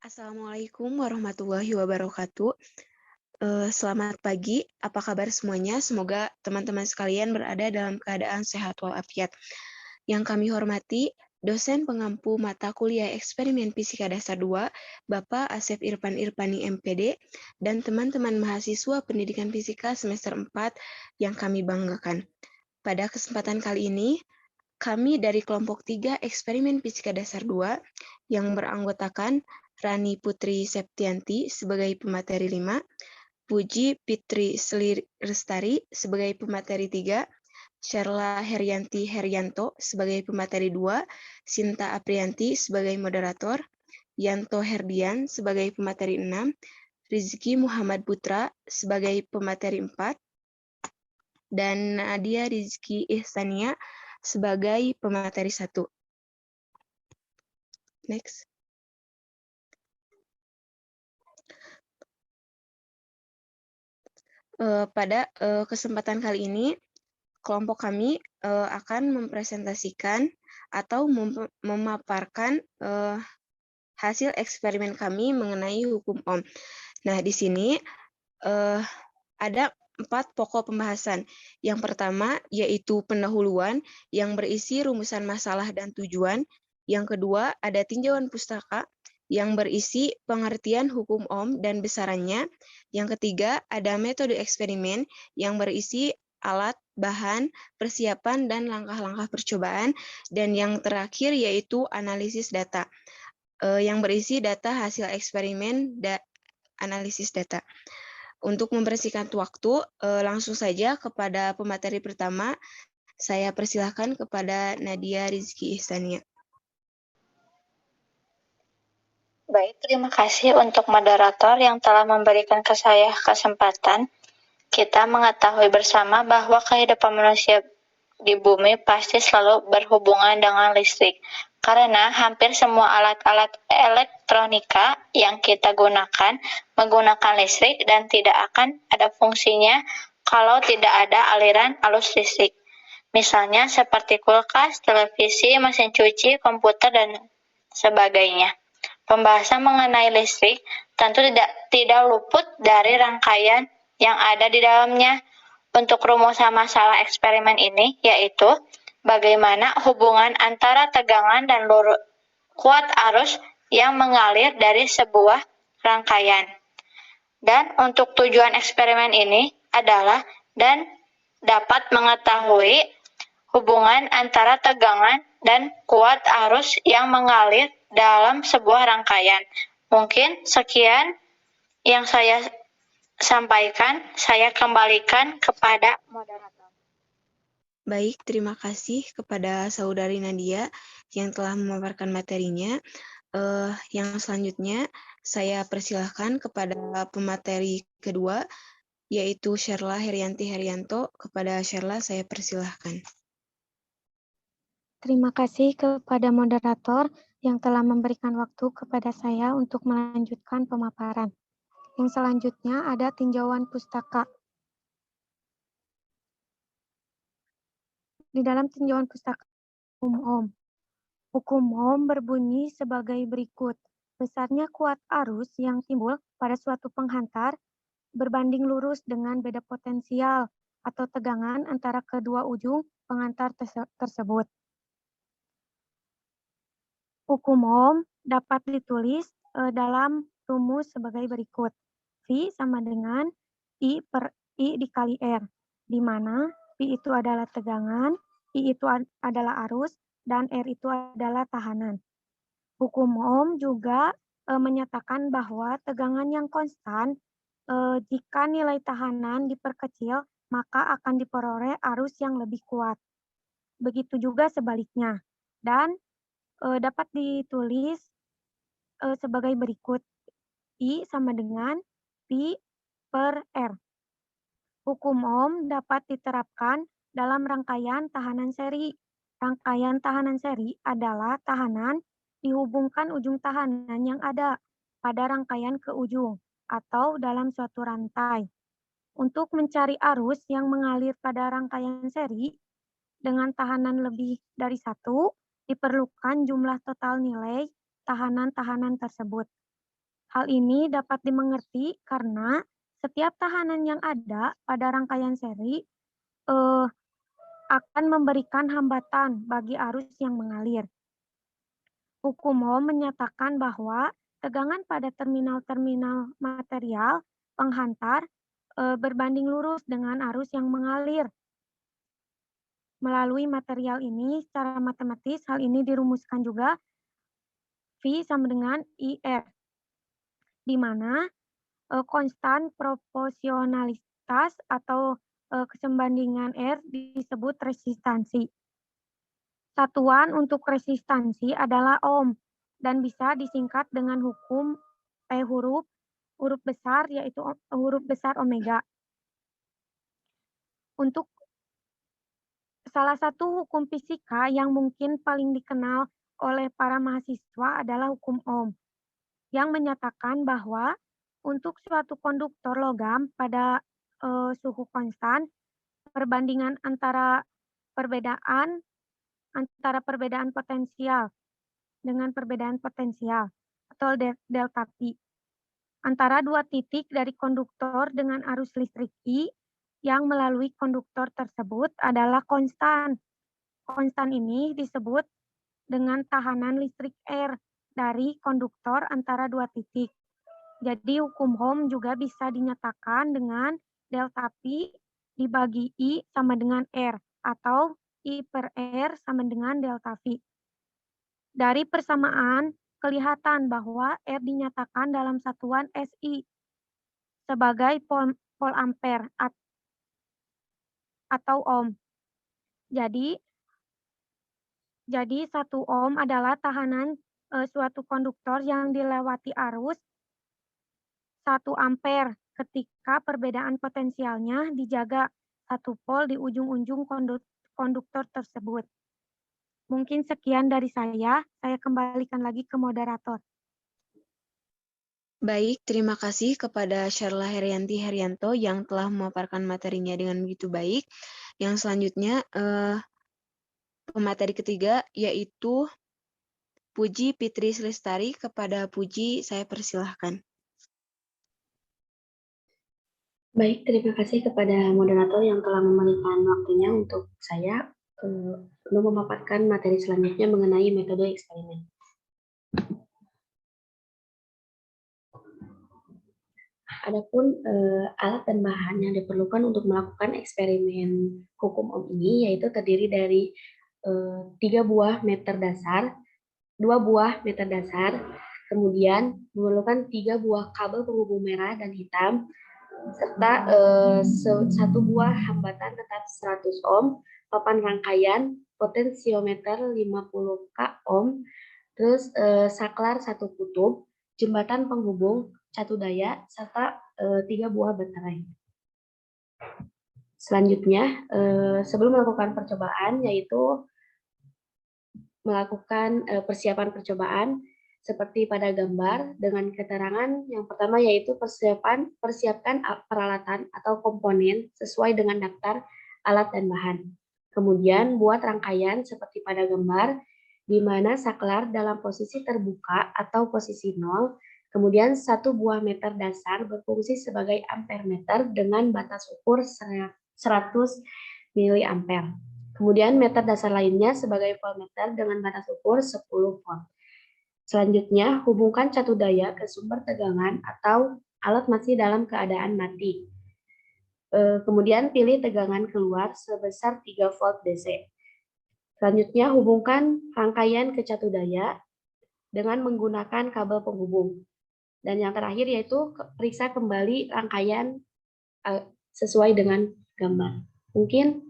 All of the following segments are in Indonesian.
Assalamualaikum warahmatullahi wabarakatuh. Selamat pagi, apa kabar semuanya? Semoga teman-teman sekalian berada dalam keadaan sehat walafiat. Yang kami hormati, dosen pengampu mata kuliah eksperimen fisika dasar 2, Bapak Asep Irfan Irfani MPD, dan teman-teman mahasiswa pendidikan fisika semester 4 yang kami banggakan. Pada kesempatan kali ini, kami dari kelompok 3 eksperimen fisika dasar 2 yang beranggotakan Rani Putri Septianti sebagai pemateri 5, Puji Fitri Lestari sebagai pemateri 3, Sherla Herianti Herianto sebagai pemateri 2, Sinta Aprianti sebagai moderator, Yanto Herdian sebagai pemateri 6, Rizky Muhammad Putra sebagai pemateri 4, dan Nadia Rizky Ihsania sebagai pemateri 1. Next. Pada kesempatan kali ini, kelompok kami akan mempresentasikan atau memaparkan hasil eksperimen kami mengenai hukum Ohm. Nah, di sini ada 4 pokok pembahasan. Yang pertama yaitu pendahuluan yang berisi rumusan masalah dan tujuan. Yang kedua ada tinjauan pustaka yang berisi pengertian hukum Ohm dan besarannya. Yang ketiga ada metode eksperimen yang berisi alat, bahan, persiapan, dan langkah-langkah percobaan. Dan yang terakhir yaitu analisis data yang berisi data hasil eksperimen dan analisis data. Untuk membersihkan waktu, langsung saja kepada pemateri pertama. Saya persilahkan kepada Nadia Rizky Ihsania. Baik, terima kasih untuk moderator yang telah memberikan ke saya kesempatan. Kita mengetahui bersama bahwa kehidupan manusia di bumi pasti selalu berhubungan dengan listrik. Karena hampir semua alat-alat elektronika yang kita gunakan menggunakan listrik dan tidak akan ada fungsinya kalau tidak ada aliran arus listrik. Misalnya seperti kulkas, televisi, mesin cuci, komputer, dan sebagainya. Pembahasan mengenai listrik tentu tidak luput dari rangkaian yang ada di dalamnya. Untuk rumusan masalah eksperimen ini yaitu bagaimana hubungan antara tegangan dan kuat arus yang mengalir dari sebuah rangkaian. Dan untuk tujuan eksperimen ini adalah dan dapat mengetahui hubungan antara tegangan dan kuat arus yang mengalir dalam sebuah rangkaian. Mungkin sekian yang saya sampaikan, saya kembalikan kepada moderator. Baik, terima kasih kepada Saudari Nadia yang telah memaparkan materinya. Yang selanjutnya, saya persilahkan kepada pemateri kedua, yaitu Sherla Herianti Herianto. Kepada Sherla, saya persilahkan. Terima kasih kepada moderator yang telah memberikan waktu kepada saya untuk melanjutkan pemaparan. Yang selanjutnya ada tinjauan pustaka. Di dalam tinjauan pustaka hukum Ohm. Hukum Ohm berbunyi sebagai berikut. Besarnya kuat arus yang timbul pada suatu penghantar berbanding lurus dengan beda potensial atau tegangan antara kedua ujung penghantar tersebut. Hukum Ohm dapat ditulis dalam rumus sebagai berikut. V sama dengan I per I dikali R, di mana V itu adalah tegangan, I itu adalah arus, dan R itu adalah tahanan. Hukum Ohm juga menyatakan bahwa tegangan yang konstan, jika nilai tahanan diperkecil, maka akan diperoleh arus yang lebih kuat. Begitu juga sebaliknya. Dan dapat ditulis sebagai berikut. I sama dengan P per R. Hukum Ohm dapat diterapkan dalam rangkaian tahanan seri. Rangkaian tahanan seri adalah tahanan dihubungkan ujung tahanan yang ada pada rangkaian ke ujung atau dalam suatu rantai. Untuk mencari arus yang mengalir pada rangkaian seri dengan tahanan lebih dari satu, diperlukan jumlah total nilai tahanan-tahanan tersebut. Hal ini dapat dimengerti karena setiap tahanan yang ada pada rangkaian seri akan memberikan hambatan bagi arus yang mengalir. Hukum Ohm menyatakan bahwa tegangan pada terminal-terminal material penghantar berbanding lurus dengan arus yang mengalir. Melalui material ini secara matematis, hal ini dirumuskan juga V sama dengan IR, di mana konstan proporsionalitas atau kesembandingan R disebut resistansi. Satuan untuk resistansi adalah ohm dan bisa disingkat dengan huruf besar yaitu huruf besar omega. Untuk salah satu hukum fisika yang mungkin paling dikenal oleh para mahasiswa adalah hukum Ohm yang menyatakan bahwa untuk suatu konduktor logam pada suhu konstan, perbandingan antara perbedaan potensial dengan perbedaan potensial atau delta P antara dua titik dari konduktor dengan arus listrik I yang melalui konduktor tersebut adalah konstan. Konstan ini disebut dengan tahanan listrik R dari konduktor antara dua titik. Jadi hukum Ohm juga bisa dinyatakan dengan delta P dibagi I sama dengan R atau I per R sama dengan delta V. Dari persamaan, kelihatan bahwa R dinyatakan dalam satuan SI sebagai pol ampere atau ohm. Jadi 1 ohm adalah tahanan suatu konduktor yang dilewati arus 1 ampere ketika perbedaan potensialnya dijaga 1 pol di ujung-ujung konduktor tersebut. Mungkin sekian dari saya kembalikan lagi ke moderator. Baik, terima kasih kepada Sherla Herianti Herianto yang telah memaparkan materinya dengan begitu baik. Yang selanjutnya, pemateri ketiga yaitu Puji Fitri Lestari. Kepada Puji, saya persilahkan. Baik, terima kasih kepada moderator yang telah memberikan waktunya untuk saya untuk memaparkan materi selanjutnya mengenai metode eksperimen. Adapun alat dan bahan yang diperlukan untuk melakukan eksperimen hukum Ohm ini yaitu terdiri dari 3 buah meter dasar, 2 buah meter dasar, kemudian memerlukan 3 buah kabel penghubung merah dan hitam, serta 1 buah hambatan tetap 100 ohm, papan rangkaian, potensiometer 50 k ohm, terus saklar 1 kutub, jembatan penghubung, catu daya, serta 3 buah baterai. Selanjutnya, sebelum melakukan percobaan, yaitu melakukan persiapan percobaan seperti pada gambar dengan keterangan yang pertama yaitu persiapkan peralatan atau komponen sesuai dengan daftar alat dan bahan. Kemudian buat rangkaian seperti pada gambar di mana saklar dalam posisi terbuka atau posisi 0, kemudian 1 buah meter dasar berfungsi sebagai ampermeter dengan batas ukur 100 mA. Kemudian meter dasar lainnya sebagai voltmeter dengan batas ukur 10 volt. Selanjutnya, hubungkan catu daya ke sumber tegangan atau alat masih dalam keadaan mati. Kemudian pilih tegangan keluar sebesar 3 volt DC. Selanjutnya, hubungkan rangkaian ke catu daya dengan menggunakan kabel penghubung. Dan yang terakhir yaitu periksa kembali rangkaian sesuai dengan gambar. Mungkin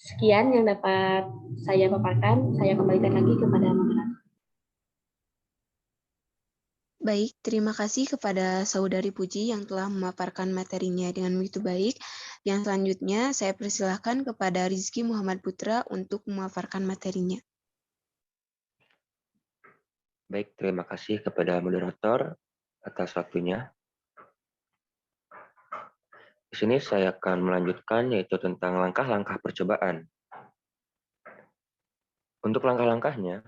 sekian yang dapat saya paparkan. Saya kembalikan lagi kepada moderator. Baik, terima kasih kepada Saudari Puji yang telah memaparkan materinya dengan begitu baik. Yang selanjutnya saya persilahkan kepada Rizky Muhammad Putra untuk memaparkan materinya. Baik, terima kasih kepada moderator atas waktunya. Di sini saya akan melanjutkan yaitu tentang langkah-langkah percobaan. Untuk langkah-langkahnya,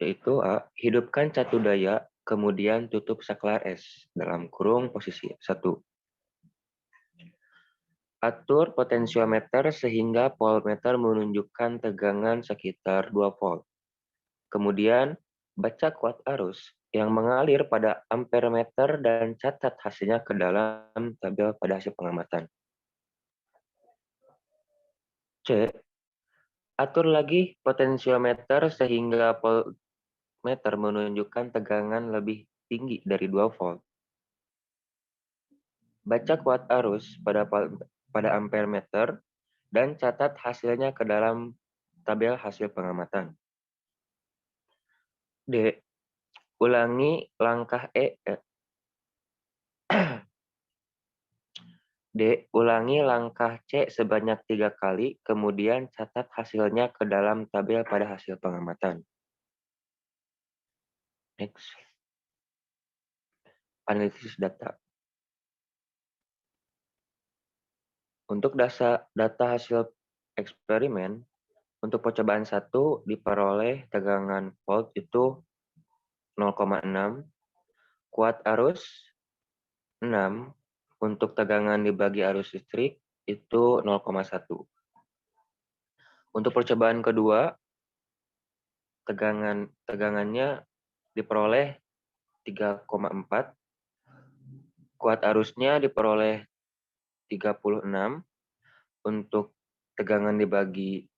yaitu A, hidupkan catu daya kemudian tutup saklar S, dalam kurung posisi 1. Atur potensiometer sehingga voltmeter menunjukkan tegangan sekitar 2 volt. Kemudian, baca kuat arus yang mengalir pada ampermeter dan catat hasilnya ke dalam tabel pada hasil pengamatan. C. Atur lagi potensiometer sehingga voltmeter menunjukkan tegangan lebih tinggi dari 2 volt. Baca kuat arus pada ampermeter dan catat hasilnya ke dalam tabel hasil pengamatan. D. Ulangi langkah ulangi langkah C sebanyak 3 kali, kemudian catat hasilnya ke dalam tabel pada hasil pengamatan. Next. Analisis data. Untuk data hasil eksperimen, untuk percobaan 1 diperoleh tegangan volt itu 0,6, kuat arus 6, untuk tegangan dibagi arus listrik itu 0,1. Untuk percobaan kedua, tegangannya diperoleh 3,4, kuat arusnya diperoleh 36, untuk tegangan dibagi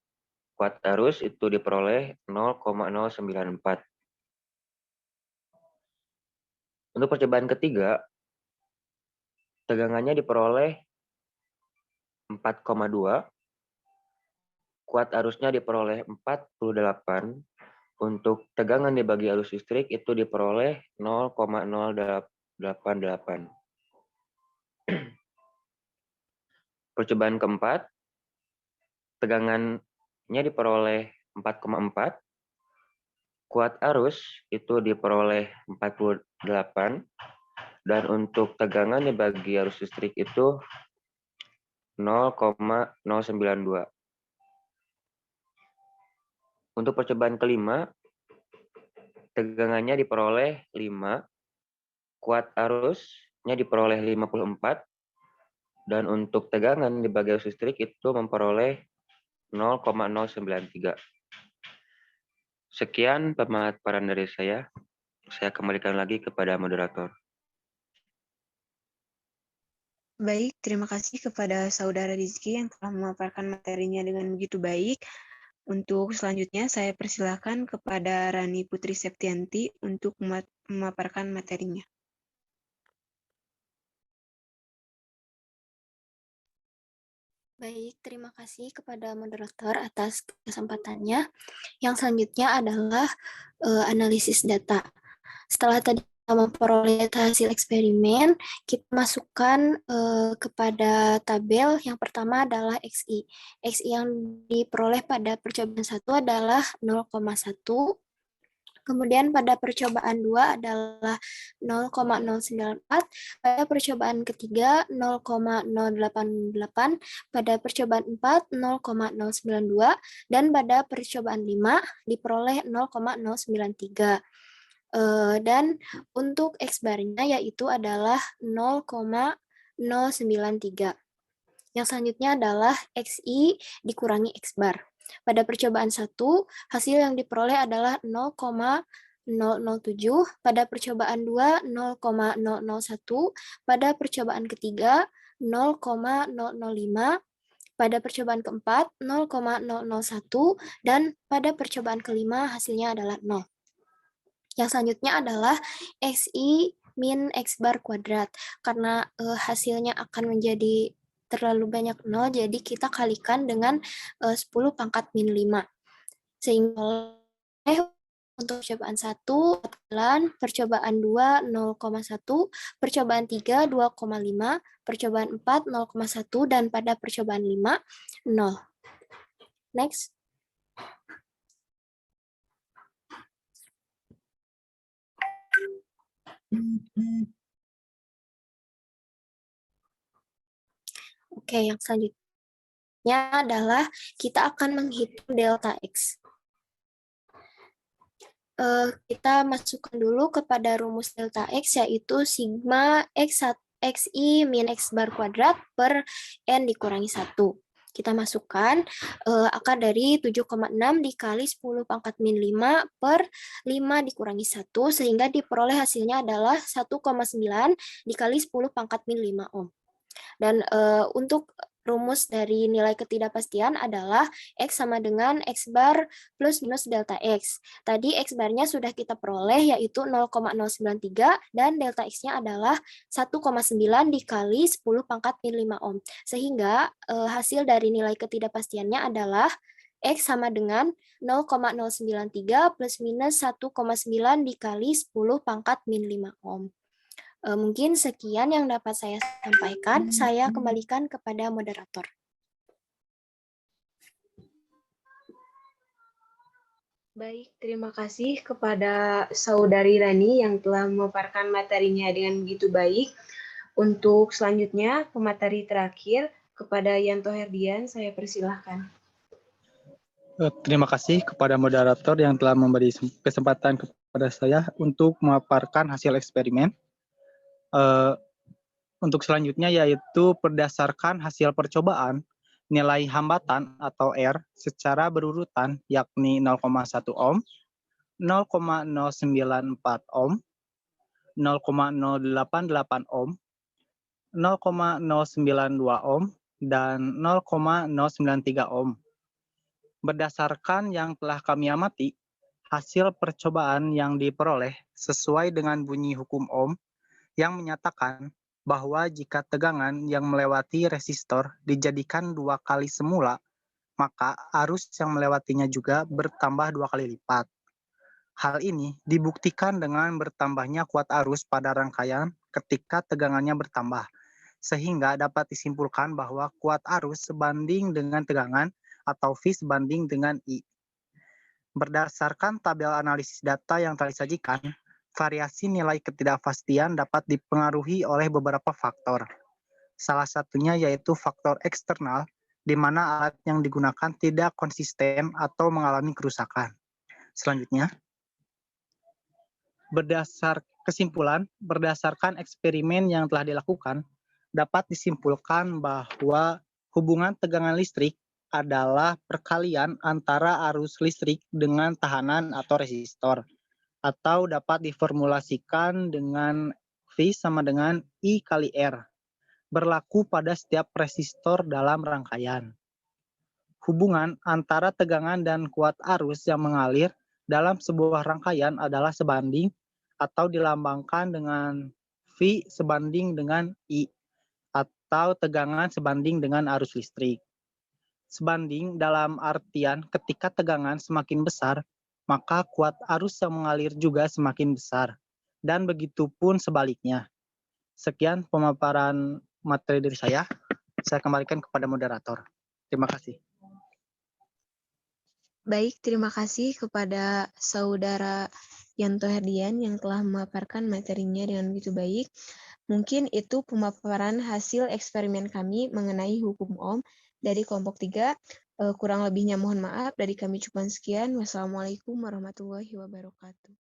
kuat arus itu diperoleh 0,094. Untuk percobaan ketiga, tegangannya diperoleh 4,2, kuat arusnya diperoleh 48, untuk tegangan dibagi arus listrik itu diperoleh 0,088. Percobaan keempat, tegangannya diperoleh 4,4, kuat arus itu diperoleh 48, dan untuk tegangan dibagi arus listrik itu 0,092. Untuk percobaan kelima, tegangannya diperoleh 5, kuat arusnya diperoleh 54, dan untuk tegangan dibagi arus listrik itu memperoleh 0,093. Sekian pemaparan dari saya. Saya kembalikan lagi kepada moderator. Baik, terima kasih kepada Saudara Rizky yang telah memaparkan materinya dengan begitu baik. Untuk selanjutnya, saya persilakan kepada Rani Putri Septianti untuk memaparkan materinya. Baik, terima kasih kepada moderator atas kesempatannya. Yang selanjutnya adalah analisis data. Setelah tadi kita memperoleh hasil eksperimen, kita masukkan kepada tabel. Yang pertama adalah XI. XI yang diperoleh pada percobaan 1 adalah 0,1. Kemudian pada percobaan 2 adalah 0,094, pada percobaan ketiga 0,088, pada percobaan 4 0,092, dan pada percobaan 5 diperoleh 0,093. Dan untuk X-bar-nya yaitu adalah 0,093. Yang selanjutnya adalah XI dikurangi X-bar. Pada percobaan 1, hasil yang diperoleh adalah 0,007, pada percobaan 2, 0,001, pada percobaan ketiga, 0,005, pada percobaan keempat, 0,001, dan pada percobaan kelima hasilnya adalah 0. Yang selanjutnya adalah XI min X-bar kuadrat. Karena hasilnya akan menjadi terlalu banyak 0, jadi kita kalikan dengan 10 pangkat min 5. Sehingga untuk percobaan 1, 9, percobaan 2, 0,1, percobaan 3, 2,5, percobaan 4, 0,1, dan pada percobaan 5, 0. Next. Oke, yang selanjutnya adalah kita akan menghitung delta X. kita masukkan dulu kepada rumus delta X, yaitu sigma XI min X bar kuadrat per N dikurangi 1. Kita masukkan akar dari 7,6 dikali 10 pangkat min 5 per 5 dikurangi 1, sehingga diperoleh hasilnya adalah 1,9 dikali 10 pangkat min 5 ohm. Dan untuk rumus dari nilai ketidakpastian adalah X sama dengan X bar plus minus delta X. Tadi X barnya sudah kita peroleh, yaitu 0,093, dan delta X-nya adalah 1,9 dikali 10 pangkat min 5 ohm. Sehingga hasil dari nilai ketidakpastiannya adalah X sama dengan 0,093 plus minus 1,9 dikali 10 pangkat min 5 ohm. Mungkin sekian yang dapat saya sampaikan. Saya kembalikan kepada moderator. Baik, terima kasih kepada Saudari Rani yang telah memaparkan materinya dengan begitu baik. Untuk selanjutnya, pemateri terakhir kepada Yanto Herdian, saya persilahkan. Terima kasih kepada moderator yang telah memberi kesempatan kepada saya untuk memaparkan hasil eksperimen. Untuk selanjutnya yaitu berdasarkan hasil percobaan, nilai hambatan atau R secara berurutan yakni 0,1 ohm, 0,094 ohm, 0,088 ohm, 0,092 ohm, dan 0,093 ohm. Berdasarkan yang telah kami amati, hasil percobaan yang diperoleh sesuai dengan bunyi hukum Ohm yang menyatakan bahwa jika tegangan yang melewati resistor dijadikan 2 kali semula, maka arus yang melewatinya juga bertambah 2 kali lipat. Hal ini dibuktikan dengan bertambahnya kuat arus pada rangkaian ketika tegangannya bertambah, sehingga dapat disimpulkan bahwa kuat arus sebanding dengan tegangan atau V sebanding dengan I. Berdasarkan tabel analisis data yang telah disajikan, variasi nilai ketidakpastian dapat dipengaruhi oleh beberapa faktor. Salah satunya yaitu faktor eksternal, di mana alat yang digunakan tidak konsisten atau mengalami kerusakan. Selanjutnya, berdasarkan eksperimen yang telah dilakukan, dapat disimpulkan bahwa hubungan tegangan listrik adalah perkalian antara arus listrik dengan tahanan atau resistor, atau dapat diformulasikan dengan V sama dengan I kali R, berlaku pada setiap resistor dalam rangkaian. Hubungan antara tegangan dan kuat arus yang mengalir dalam sebuah rangkaian adalah sebanding atau dilambangkan dengan V sebanding dengan I, atau tegangan sebanding dengan arus listrik. Sebanding dalam artian ketika tegangan semakin besar, maka kuat arus yang mengalir juga semakin besar. Dan begitu pun sebaliknya. Sekian pemaparan materi dari saya kembalikan kepada moderator. Terima kasih. Baik, terima kasih kepada Saudara Yanto Herdian yang telah memaparkan materinya dengan begitu baik. Mungkin itu pemaparan hasil eksperimen kami mengenai hukum Ohm dari kelompok 3. Kurang lebihnya mohon maaf. Dari kami cukup sekian. Wassalamualaikum warahmatullahi wabarakatuh.